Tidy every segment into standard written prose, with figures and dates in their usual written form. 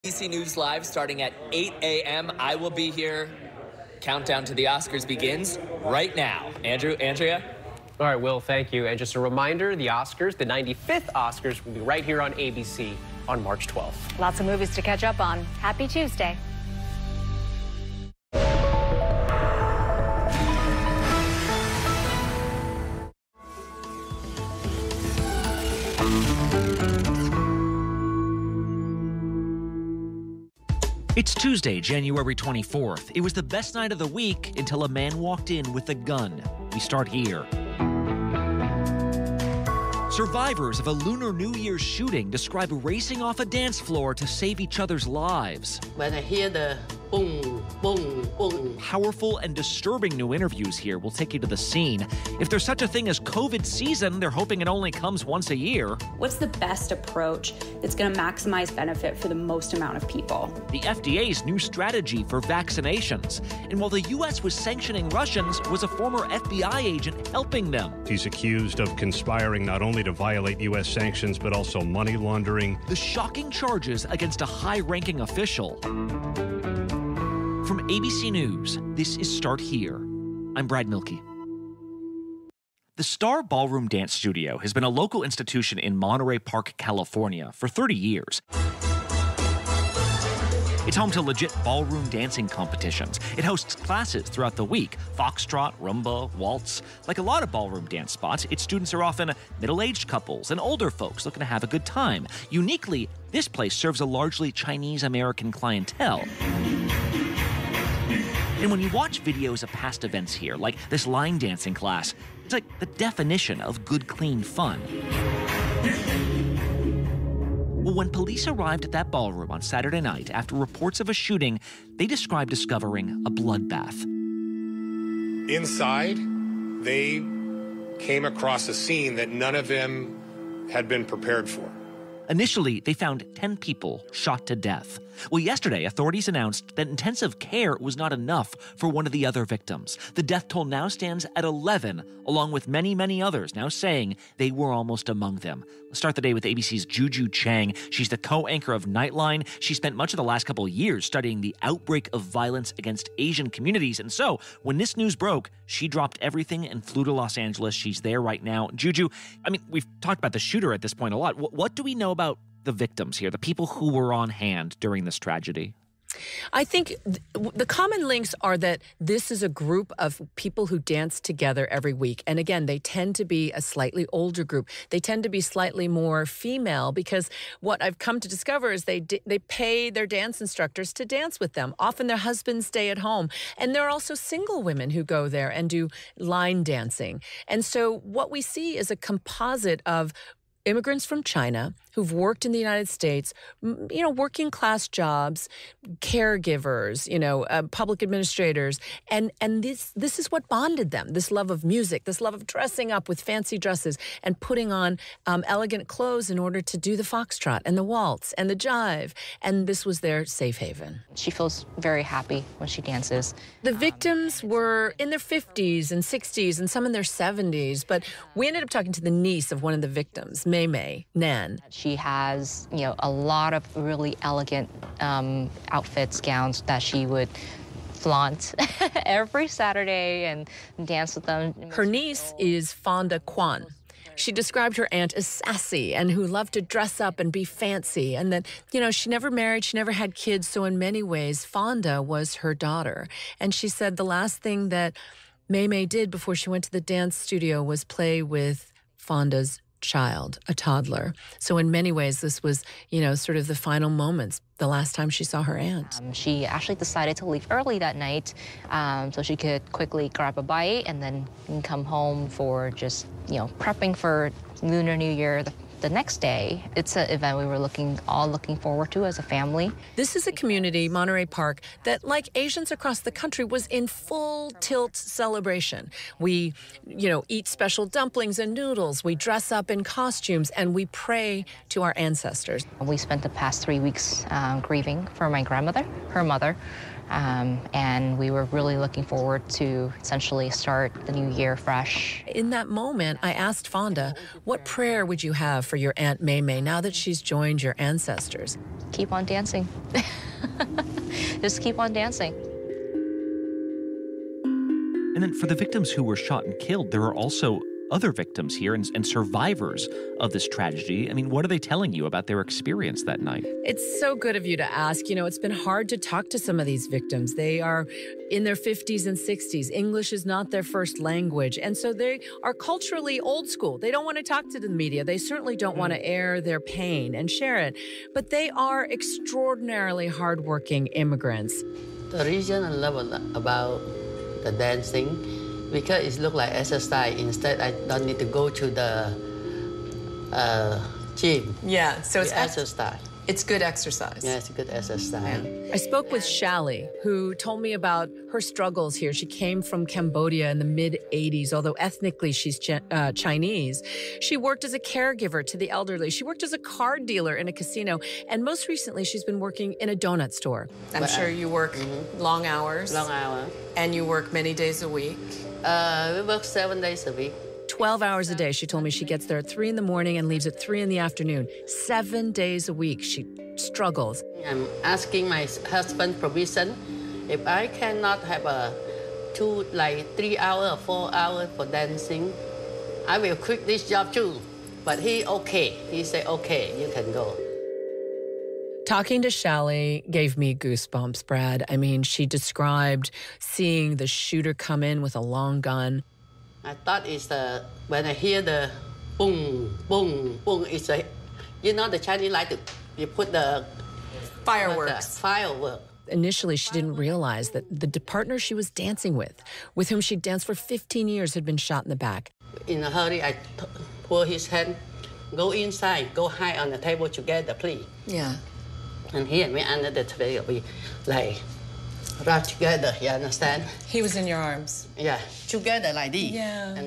ABC News Live starting at 8 a.m. I will be here. Countdown to the Oscars begins right now. Andrea? All right, Will, thank you. And just a reminder, the Oscars, the 95th Oscars, will be right here on ABC on March 12th. Lots of movies to catch up on. Happy Tuesday. It's Tuesday, January 24th. It was the best night of the week until a man walked in with a gun. We start here. Survivors of a Lunar New Year's shooting describe racing off a dance floor to save each other's lives. When I hear the boom, boom, boom. Powerful and disturbing new interviews here will take you to the scene. If there's such a thing as COVID season, they're hoping it only comes once a year. What's the best approach that's going to maximize benefit for the most amount of people? The FDA's new strategy for vaccinations. And while the U.S. was sanctioning Russians, was a former FBI agent helping them. He's accused of conspiring not only to violate U.S. sanctions, but also money laundering. The shocking charges against a high-ranking official. From ABC News, this is Start Here. I'm Brad Milkey. The Star Ballroom Dance Studio has been a local institution in Monterey Park, California for 30 years. It's home to legit ballroom dancing competitions. It hosts classes throughout the week: foxtrot, rumba, waltz. Like a lot of ballroom dance spots, its students are often middle-aged couples and older folks looking to have a good time. Uniquely, this place serves a largely Chinese-American clientele. And when you watch videos of past events here, like this line dancing class, it's like the definition of good, clean fun. Well, when police arrived at that ballroom on Saturday night after reports of a shooting, they described discovering a bloodbath. Inside, they came across a scene that none of them had been prepared for. Initially, they found 10 people shot to death. Well, yesterday, authorities announced that intensive care was not enough for one of the other victims. The death toll now stands at 11, along with many, many others now saying they were almost among them. Let's start the day with ABC's Juju Chang. She's the co-anchor of Nightline. She spent much of the last couple of years studying the outbreak of violence against Asian communities. And so, when this news broke, she dropped everything and flew to Los Angeles. She's there right now. Juju, I mean, we've talked about the shooter at this point a lot. What do we know about the victims here, the people who were on hand during this tragedy? I think the common links are that this is a group of people who dance together every week. And again, they tend to be a slightly older group. They tend to be slightly more female because what I've come to discover is they pay their dance instructors to dance with them. Often their husbands stay at home. And there are also single women who go there and do line dancing. And so what we see is a composite of immigrants from China who've worked in the United States, working class jobs, caregivers, public administrators. And this is what bonded them, this love of music, this love of dressing up with fancy dresses and putting on elegant clothes in order to do the foxtrot and the waltz and the jive. And this was their safe haven. She feels very happy when she dances. The victims were in their 50s and 60s and some in their 70s, but we ended up talking to the niece of one of the victims, Mei Nan. She has, a lot of really elegant outfits, gowns that she would flaunt every Saturday and dance with them. Her niece is Fonda Kwan. She described her aunt as sassy and who loved to dress up and be fancy, and that, she never married, she never had kids, so in many ways, Fonda was her daughter. And she said the last thing that Mei did before she went to the dance studio was play with Fonda's child, a toddler. So in many ways, this was, sort of the final moments, the last time she saw her aunt. She actually decided to leave early that night so she could quickly grab a bite and then come home for just, prepping for Lunar New Year the next day. It's an event we were all looking forward to as a family. This is a community, Monterey Park, that, like Asians across the country, was in full tilt celebration. We, eat special dumplings and noodles. We dress up in costumes, and we pray to our ancestors. We spent the past 3 weeks grieving for my grandmother, her mother. And we were really looking forward to essentially start the new year fresh. In that moment, I asked Fonda, what prayer would you have for your Aunt Mei Mei now that she's joined your ancestors? Keep on dancing. Just keep on dancing. And then for the victims who were shot and killed, there are also other victims here and survivors of this tragedy. I mean, what are they telling you about their experience that night? It's so good of you to ask. You know, it's been hard to talk to some of these victims. They are in their 50s and 60s. English is not their first language. And so they are culturally old school. They don't want to talk to the media. They certainly don't want to air their pain and share it. But they are extraordinarily hardworking immigrants. The reason I love about the dancing, because it looks like exercise. Instead, I don't need to go to the gym. Yeah, so it's exercise. It's good exercise. Yeah, it's a good exercise. I spoke with Shally, who told me about her struggles here. She came from Cambodia in the mid-'80s, although ethnically she's Chinese. She worked as a caregiver to the elderly. She worked as a card dealer in a casino. And most recently, she's been working in a donut store. I'm sure you work long hours. Long hours. And you work many days a week. We work 7 days a week. 12 hours a day. She told me she gets there at 3 in the morning and leaves at 3 in the afternoon. 7 days a week. She struggles. I'm asking my husband permission. If I cannot have 3 hours or 4 hours for dancing, I will quit this job too. But he okay. He said, okay, you can go. Talking to Shally gave me goosebumps, Brad. I mean, she described seeing the shooter come in with a long gun. I thought it's when I hear the boom, boom, boom, it's the Chinese like you put the fireworks. Fireworks. Initially, she didn't realize that the partner she was dancing with whom she danced for 15 years, had been shot in the back. In a hurry, I pull his hand, go inside, go hide on the table together, please. Yeah. And he and me under the table, we like right together, you understand? He was in your arms. Yeah, together like this. Yeah.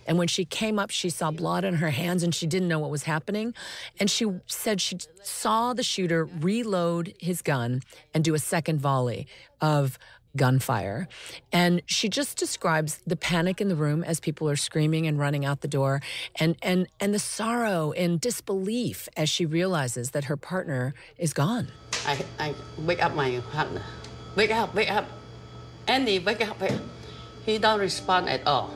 And when she came up, she saw blood on her hands and she didn't know what was happening. And she said she saw the shooter reload his gun and do a second volley of gunfire. And she just describes the panic in the room as people are screaming and running out the door, and the sorrow and disbelief as she realizes that her partner is gone. I wake up my partner. Wake up, wake up. Andy, wake up. He don't respond at all.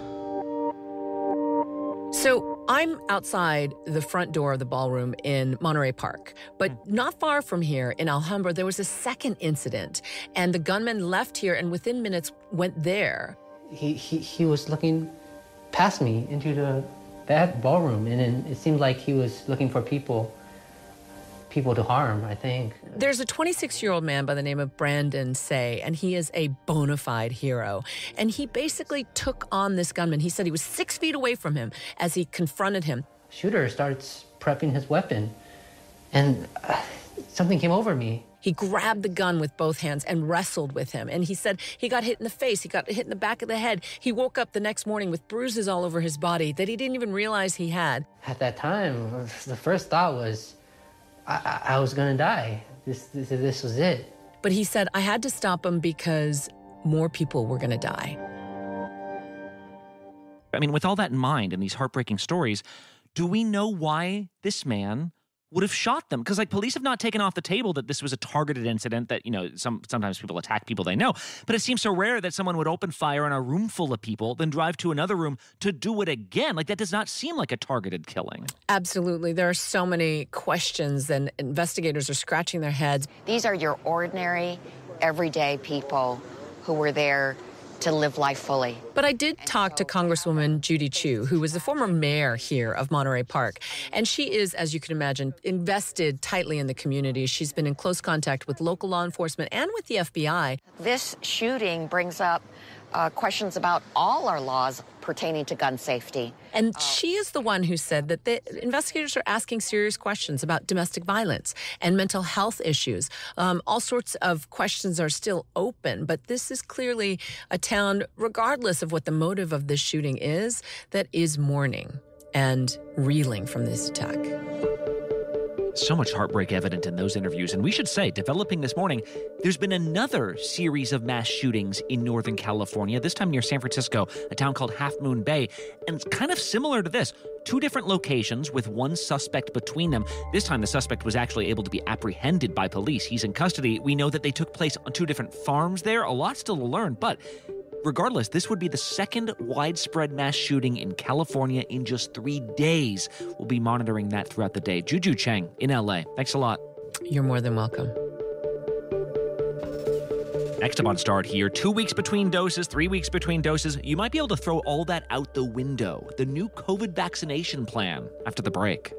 So I'm outside the front door of the ballroom in Monterey Park, but not far from here in Alhambra, there was a second incident, and the gunman left here and within minutes went there. He was looking past me into that ballroom, and it seemed like he was looking for people to harm, I think. There's a 26-year-old man by the name of Brandon Say, and he is a bona fide hero. And he basically took on this gunman. He said he was 6 feet away from him as he confronted him. Shooter starts prepping his weapon, and something came over me. He grabbed the gun with both hands and wrestled with him. And he said he got hit in the face, he got hit in the back of the head. He woke up the next morning with bruises all over his body that he didn't even realize he had. At that time, the first thought was, I was gonna die. This was it. But he said, I had to stop him because more people were gonna die. I mean, with all that in mind and these heartbreaking stories, do we know why this man would have shot them? Because, police have not taken off the table that this was a targeted incident, that, sometimes people attack people they know. But it seems so rare that someone would open fire on a room full of people, then drive to another room to do it again. That does not seem like a targeted killing. Absolutely. There are so many questions, and investigators are scratching their heads. These are your ordinary, everyday people who were there to live life fully. But I did talk to Congresswoman Judy Chu, who was the former mayor here of Monterey Park. And she is, as you can imagine, invested tightly in the community. She's been in close contact with local law enforcement and with the FBI. This shooting brings up questions about all our laws pertaining to gun safety. And she is the one who said that the investigators are asking serious questions about domestic violence and mental health issues. All sorts of questions are still open, but this is clearly a town, regardless of what the motive of this shooting is, that is mourning and reeling from this attack. So much heartbreak evident in those interviews. And we should say, developing this morning, there's been another series of mass shootings in Northern California, this time near San Francisco, a town called Half Moon Bay. And it's kind of similar to this. 2 different locations with one suspect between them. This time, the suspect was actually able to be apprehended by police. He's in custody. We know that they took place on 2 different farms there. A lot still to learn, but regardless, this would be the second widespread mass shooting in California in just 3 days. We'll be monitoring that throughout the day. Juju Cheng in LA. Thanks a lot. You're more than welcome. Next up on Start here, 2 weeks between doses, 3 weeks between doses. You might be able to throw all that out the window. The new COVID vaccination plan after the break.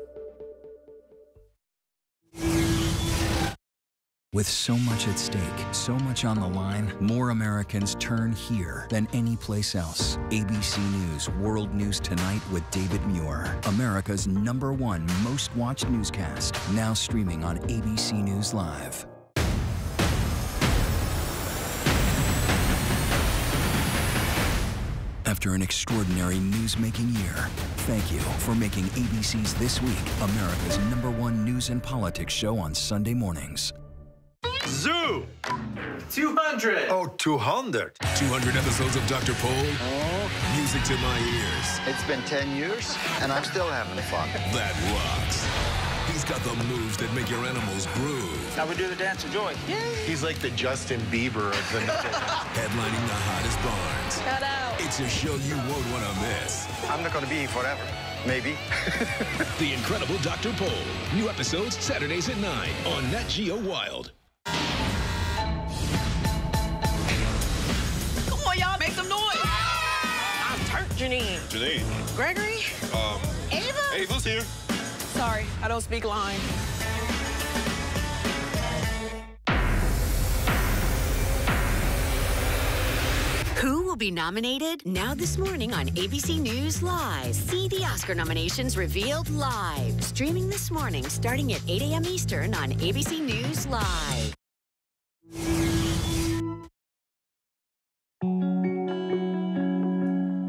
With so much at stake, so much on the line, more Americans turn here than any place else. ABC News World News Tonight with David Muir, America's #1 most watched newscast, now streaming on ABC News Live. After an extraordinary news-making year, thank you for making ABC's This Week America's #1 news and politics show on Sunday mornings. Zoo! 200! Oh, 200. 200 episodes of Dr. Pol. Oh. Music to my ears. It's been 10 years, and I'm still having fun. That rocks. He's got the moves that make your animals groove. Now we do the dance of joy. Yay! He's like the Justin Bieber of the Headlining the hottest barns. Cut out. It's a show you won't want to miss. I'm not going to be here forever. Maybe. The Incredible Dr. Pol. New episodes Saturdays at 9 on Nat Geo Wild. Come on, y'all, make some noise. I'm Turk Janine. Janine. Gregory. Ava. Ava's here. Sorry, I don't speak line. Who will be nominated? Now this morning on ABC News Live. See the Oscar nominations revealed live. Streaming this morning starting at 8 a.m. Eastern on ABC News Live.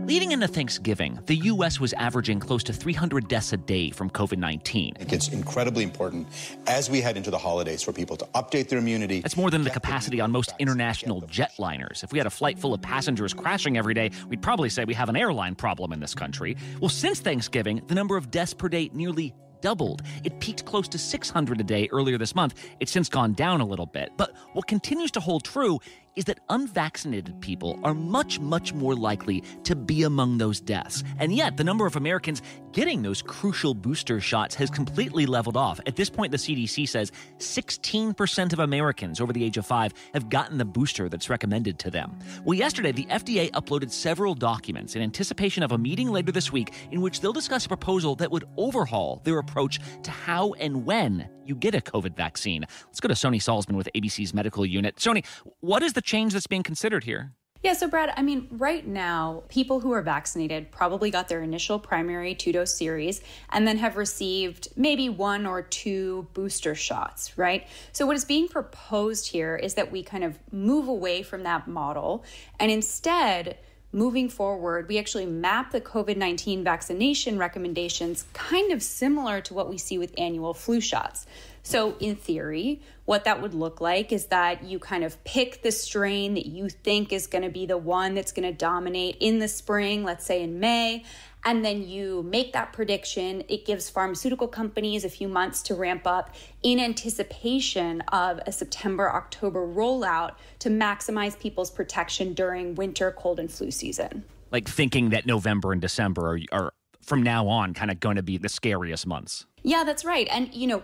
Leading into Thanksgiving, the U.S. was averaging close to 300 deaths a day from COVID-19. I think it's incredibly important as we head into the holidays for people to update their immunity. That's more than the capacity on most international jetliners. If we had a flight full of passengers crashing every day, we'd probably say we have an airline problem in this country. Well, since Thanksgiving, the number of deaths per day nearly doubled. It peaked close to 600 a day earlier this month. It's since gone down a little bit. But what continues to hold true is that unvaccinated people are much, much more likely to be among those deaths. And yet, the number of Americans getting those crucial booster shots has completely leveled off. At this point, the CDC says 16% of Americans over the age of 5 have gotten the booster that's recommended to them. Well, yesterday, the FDA uploaded several documents in anticipation of a meeting later this week in which they'll discuss a proposal that would overhaul their approach to how and when you get a COVID vaccine. Let's go to Sony Salzman with ABC's medical unit. Sony, what is the change that's being considered here? Yeah, so Brad, I mean, right now, people who are vaccinated probably got their initial primary 2-dose series and then have received maybe 1 or 2 booster shots, right? So what is being proposed here is that we kind of move away from that model and instead, moving forward, we actually map the COVID-19 vaccination recommendations kind of similar to what we see with annual flu shots. So in theory, what that would look like is that you kind of pick the strain that you think is going to be the one that's going to dominate in the spring, let's say in May, and then you make that prediction. It gives pharmaceutical companies a few months to ramp up in anticipation of a September-October rollout to maximize people's protection during winter cold and flu season. Like thinking that November and December are from now on kind of going to be the scariest months. Yeah, that's right. And, you know,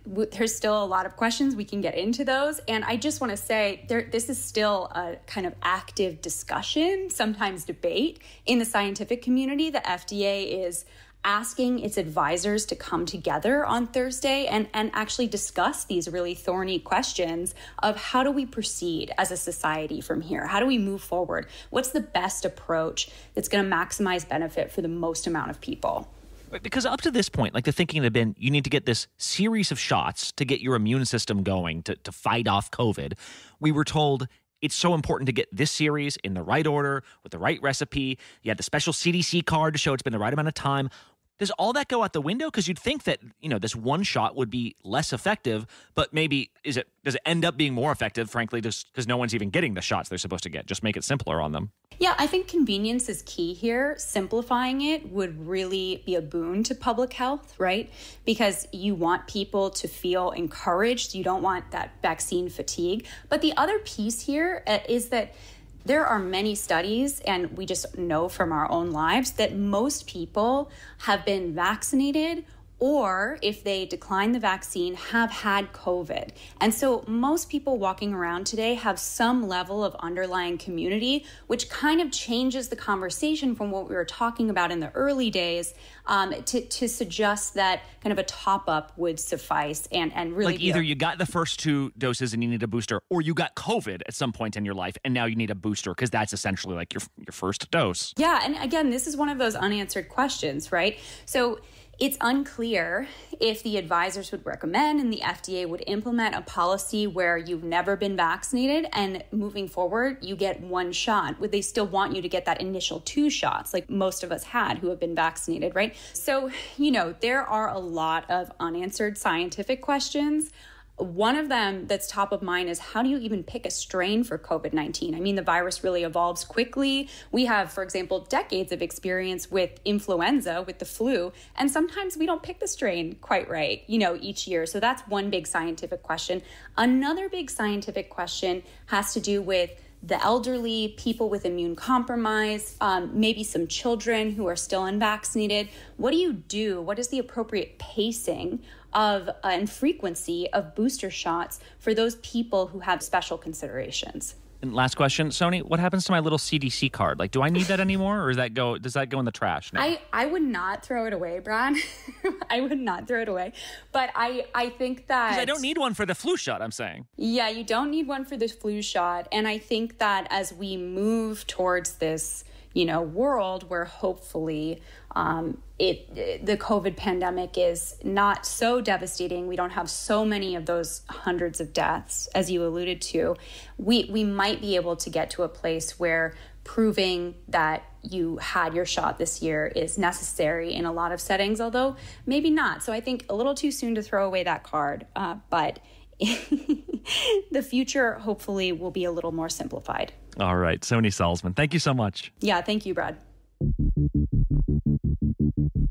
there's still a lot of questions. We can get into those. And I just want to say this is still a kind of active discussion, sometimes debate in the scientific community. The FDA is asking its advisors to come together on Thursday and actually discuss these really thorny questions of how do we proceed as a society from here? How do we move forward? What's the best approach that's going to maximize benefit for the most amount of people? Because up to this point, like the thinking had been, you need to get this series of shots to get your immune system going to fight off COVID. We were told it's so important to get this series in the right order with the right recipe. You had the special CDC card to show it's been the right amount of time. Does all that go out the window? Because you'd think that, this one shot would be less effective, but maybe does it end up being more effective, frankly, just because no one's even getting the shots they're supposed to get? Just make it simpler on them. Yeah, I think convenience is key here. Simplifying it would really be a boon to public health, right? Because you want people to feel encouraged. You don't want that vaccine fatigue. But the other piece here is that there are many studies, and we just know from our own lives, that most people have been vaccinated, or if they decline the vaccine, have had COVID. And so most people walking around today have some level of underlying community, which kind of changes the conversation from what we were talking about in the early days, to suggest that kind of a top-up would suffice and really like either you got the first 2 doses and you need a booster, or you got COVID at some point in your life and now you need a booster, because that's essentially like your first dose. Yeah, and again, this is one of those unanswered questions, right? So it's unclear if the advisors would recommend and the FDA would implement a policy where you've never been vaccinated and moving forward, you get 1 shot. Would they still want you to get that initial 2 shots like most of us had who have been vaccinated, right? So, there are a lot of unanswered scientific questions. One of them that's top of mind is, how do you even pick a strain for COVID-19? I mean, the virus really evolves quickly. We have, for example, decades of experience with influenza, with the flu, and sometimes we don't pick the strain quite right, each year. So that's one big scientific question. Another big scientific question has to do with the elderly, people with immune compromise, maybe some children who are still unvaccinated. What do you do? What is the appropriate pacing of and frequency of booster shots for those people who have special considerations? And last question, Sony, what happens to my little CDC card? Like, do I need that anymore, or does that go in the trash now? I would not throw it away, Brad. I would not throw it away. But I think that... Because I don't need one for the flu shot, I'm saying. Yeah, you don't need one for the flu shot. And I think that as we move towards this, world where hopefully the COVID pandemic is not so devastating, we don't have so many of those hundreds of deaths, as you alluded to, we might be able to get to a place where proving that you had your shot this year is necessary in a lot of settings, although maybe not. So I think a little too soon to throw away that card, but the future hopefully will be a little more simplified. All right, Sony Salzman, thank you so much. Yeah, thank you, Brad.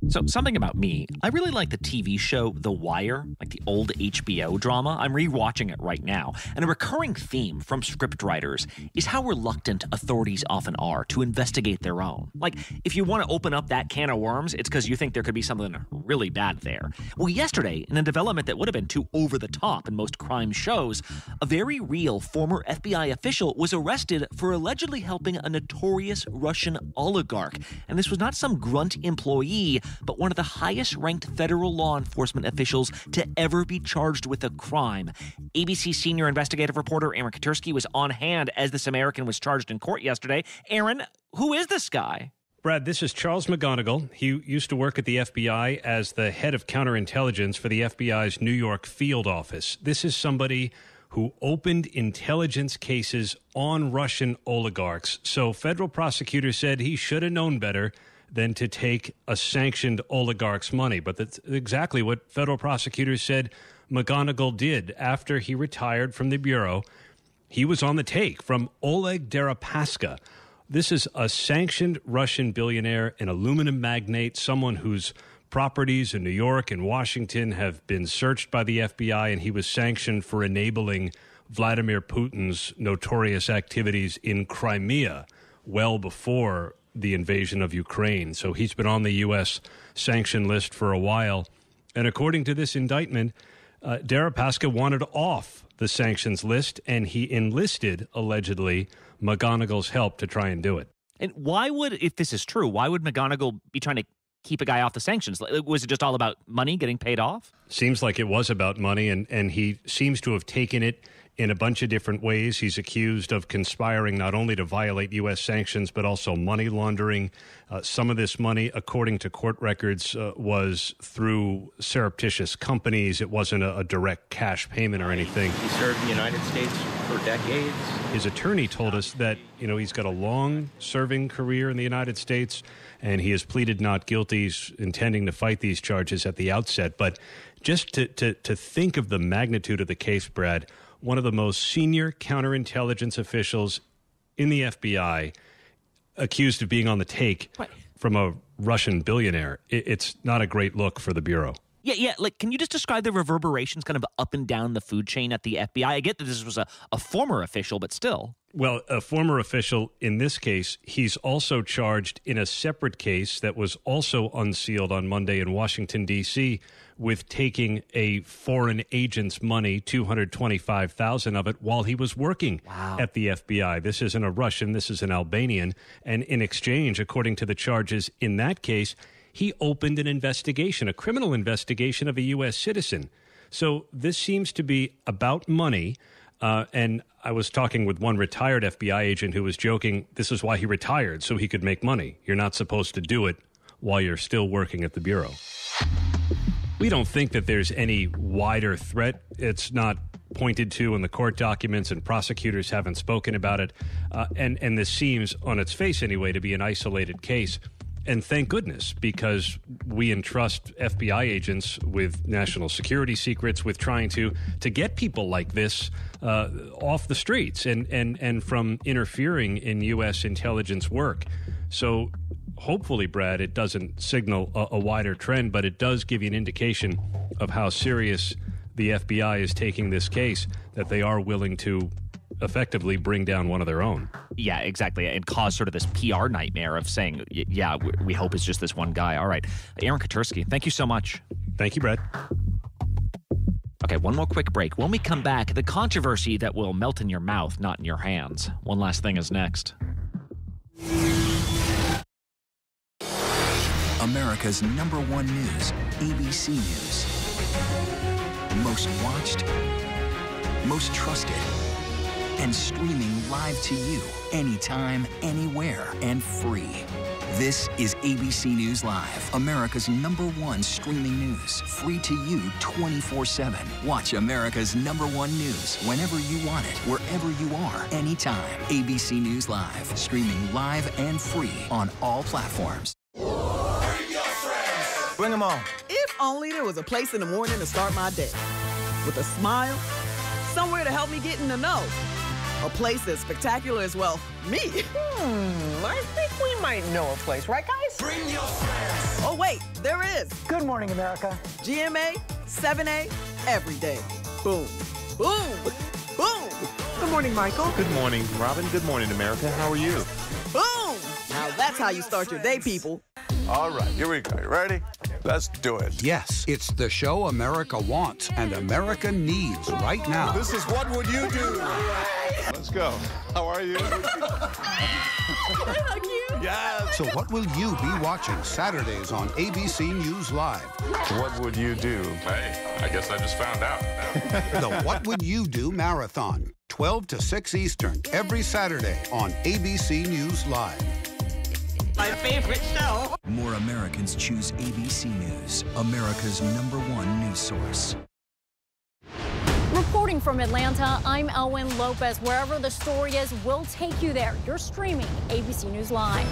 So something about me, I really like the TV show The Wire, like the old HBO drama. I'm rewatching it right now. And a recurring theme from scriptwriters is how reluctant authorities often are to investigate their own. Like, if you want to open up that can of worms, it's because you think there could be something really bad there. Well, yesterday, in a development that would have been too over the top in most crime shows, a very real former FBI official was arrested for allegedly helping a notorious Russian oligarch. And this was not some grunt employee, but one of the highest-ranked federal law enforcement officials to ever be charged with a crime. ABC senior investigative reporter Aaron Katursky was on hand as this American was charged in court yesterday. Aaron, who is this guy? Brad, this is Charles McGonigal. He used to work at the FBI as the head of counterintelligence for the FBI's New York field office. This is somebody who opened intelligence cases on Russian oligarchs. So federal prosecutors said he should have known better than to take a sanctioned oligarch's money. But that's exactly what federal prosecutors said McGonigal did. After he retired from the Bureau, he was on the take from Oleg Deripaska. This is a sanctioned Russian billionaire, an aluminum magnate, someone whose properties in New York and Washington have been searched by the FBI, and he was sanctioned for enabling Vladimir Putin's notorious activities in Crimea well before the invasion of Ukraine. So he's been on the U.S. sanction list for a while. And according to this indictment, Deripaska wanted off the sanctions list, and he enlisted, allegedly, McGonigal's help to try and do it. And why would, if this is true, why would McGonigal be trying to keep a guy off the sanctions? Was it just all about money getting paid off? Seems like it was about money, and he seems to have taken it in a bunch of different ways. He's accused of conspiring not only to violate U.S. sanctions, but also money laundering. Some of this money, according to court records, was through surreptitious companies. It wasn't a direct cash payment or anything. He served in the United States for decades. His attorney told us that, he's got a long-serving career in the United States, and he has pleaded not guilty. He's intending to fight these charges at the outset. But just to think of the magnitude of the case, Brad, one of the most senior counterintelligence officials in the FBI accused of being on the take from a Russian billionaire. It's not a great look for the Bureau. Yeah. Like, can you just describe the reverberations kind of up and down the food chain at the FBI? I get that this was a former official, but still. Well, a former official in this case. He's also charged in a separate case that was also unsealed on Monday in Washington, D.C., with taking a foreign agent's money, $225,000 of it, while he was working at the FBI. This isn't a Russian. This is an Albanian. And in exchange, according to the charges in that case, he opened an investigation, a criminal investigation of a U.S. citizen. So this seems to be about money. And I was talking with one retired FBI agent who was joking, this is why he retired, so he could make money. You're not supposed to do it while you're still working at the Bureau. We don't think that there's any wider threat. It's not pointed to in the court documents, and prosecutors haven't spoken about it. And this seems, on its face anyway, to be an isolated case. And thank goodness, because we entrust FBI agents with national security secrets, with trying to get people like this off the streets and from interfering in U.S. intelligence work. So hopefully, Brad, it doesn't signal a wider trend, but it does give you an indication of how serious the FBI is taking this case, that they are willing to effectively bring down one of their own. Yeah, exactly. And cause sort of this PR nightmare of saying, yeah, we hope it's just this one guy. All right. Aaron Katursky, thank you so much. Thank you, Brad. Okay, one more quick break. When we come back, the controversy that will melt in your mouth, not in your hands. One Last Thing is next. America's #1 news, ABC News. Most watched, most trusted, and streaming live to you anytime, anywhere, and free. This is ABC News Live, America's #1 streaming news, free to you 24/7. Watch America's #1 news whenever you want it, wherever you are, anytime. ABC News Live, streaming live and free on all platforms. Bring them on. If only there was a place in the morning to start my day. With a smile, somewhere to help me get in the know. A place as spectacular as, well, me. I think we might know a place, right, guys? Bring your friends. Oh, wait, there is. Good morning, America. GMA, 7A, every day. Boom, boom, boom. Good morning, Michael. Good morning, Robin. Good morning, America. How are you? Boom. Now that's how you start your day, people. All right, here we go. You ready? Let's do it. Yes, it's the show America wants and America needs right now. This is What Would You Do? Let's go. How are you? Yeah. So what will you be watching Saturdays on ABC News Live? What would you do? Hey, I guess I just found out. The What Would You Do Marathon, 12 to 6 Eastern, every Saturday on ABC News Live. My favorite show. More Americans choose ABC News, America's #1 news source. Reporting from Atlanta, I'm Elwyn Lopez. Wherever the story is, we'll take you there. You're streaming ABC News Live.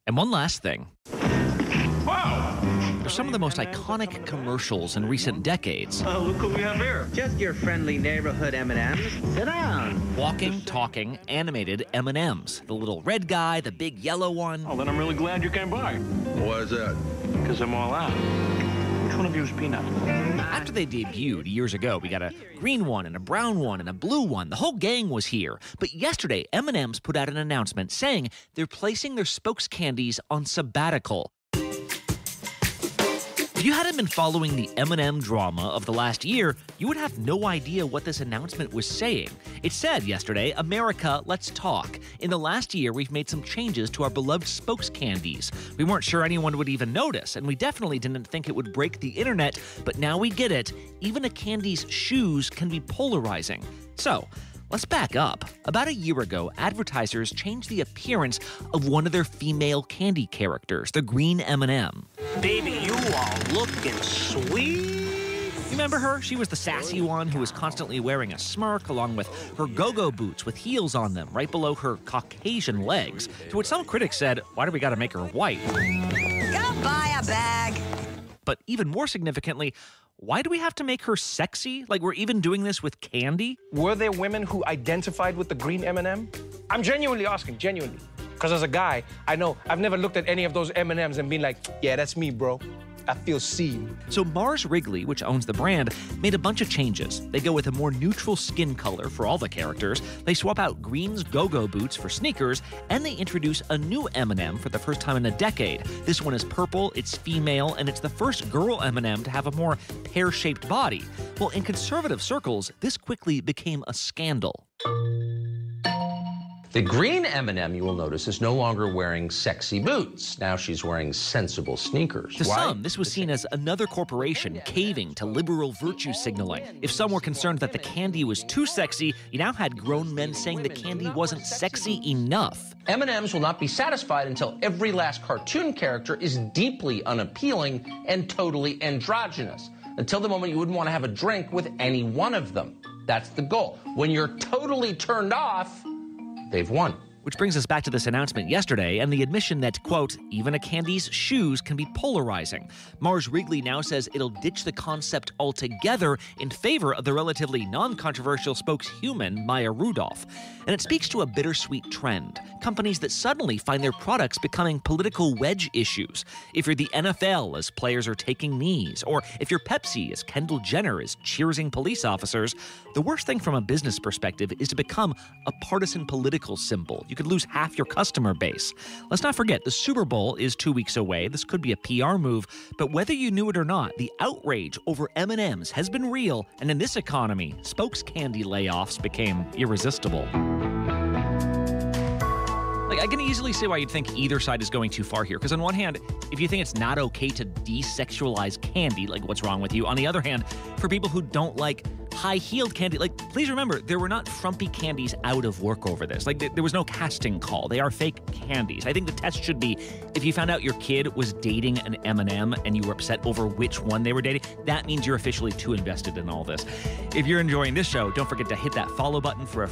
And one last thing. Wow! They're some of the most iconic commercials in recent decades. Look who we have here. Just your friendly neighborhood M&Ms. Sit down. Walking, talking, animated M&Ms. The little red guy, the big yellow one. Oh, then I'm really glad you came by. Why is that? Because I'm all out. Which one of you is Peanut? After they debuted years ago, we got a green one and a brown one and a blue one. The whole gang was here. But yesterday, M&M's put out an announcement saying they're placing their spokes candies on sabbatical. If you hadn't been following the M&M drama of the last year, you would have no idea what this announcement was saying. It said yesterday, "America, let's talk. In the last year, we've made some changes to our beloved spokes candies. We weren't sure anyone would even notice, and we definitely didn't think it would break the internet, but now we get it. Even a candy's shoes can be polarizing." So, let's back up. About a year ago, advertisers changed the appearance of one of their female candy characters, the green M&M. Baby, you are looking sweet. You remember her? She was the sassy one who was constantly wearing a smirk along with her go-go boots with heels on them right below her Caucasian legs, to which some critics said, why do we gotta make her white? Go buy a bag. But even more significantly, why do we have to make her sexy? Like we're even doing this with candy? Were there women who identified with the green M&M? I'm genuinely asking, genuinely. Because as a guy, I know I've never looked at any of those M&Ms and been like, yeah, that's me, bro. I feel seen. So Mars Wrigley, which owns the brand, made a bunch of changes. They go with a more neutral skin color for all the characters, they swap out Green's go-go boots for sneakers, and they introduce a new M&M for the first time in a decade. This one is purple, it's female, and it's the first girl M&M to have a more pear-shaped body. Well, in conservative circles, this quickly became a scandal. The green M&M, you will notice, is no longer wearing sexy boots. Now she's wearing sensible sneakers. To some, this was seen as another corporation caving to liberal virtue signaling. If some were concerned that the candy was too sexy, you now had grown men saying the candy wasn't sexy enough. M&Ms will not be satisfied until every last cartoon character is deeply unappealing and totally androgynous. Until the moment you wouldn't want to have a drink with any one of them. That's the goal. When you're totally turned off, they've won. Which brings us back to this announcement yesterday and the admission that, quote, even a candy's shoes can be polarizing. Mars Wrigley now says it'll ditch the concept altogether in favor of the relatively non-controversial spokeshuman, Maya Rudolph. And it speaks to a bittersweet trend. Companies that suddenly find their products becoming political wedge issues. If you're the NFL as players are taking knees, or if you're Pepsi as Kendall Jenner is cheersing police officers, the worst thing from a business perspective is to become a partisan political symbol. You could lose half your customer base. Let's not forget, the Super Bowl is 2 weeks away. This could be a PR move, but whether you knew it or not, the outrage over M&Ms has been real, and in this economy, spokes candy layoffs became irresistible. I can easily see why you'd think either side is going too far here. Because on one hand, if you think it's not okay to desexualize candy, like what's wrong with you? On the other hand, for people who don't like high-heeled candy, please remember, there were not frumpy candies out of work over this. There was no casting call. They are fake candies. I think the test should be, if you found out your kid was dating an M&M and you were upset over which one they were dating, that means you're officially too invested in all this. If you're enjoying this show, don't forget to hit that follow button for a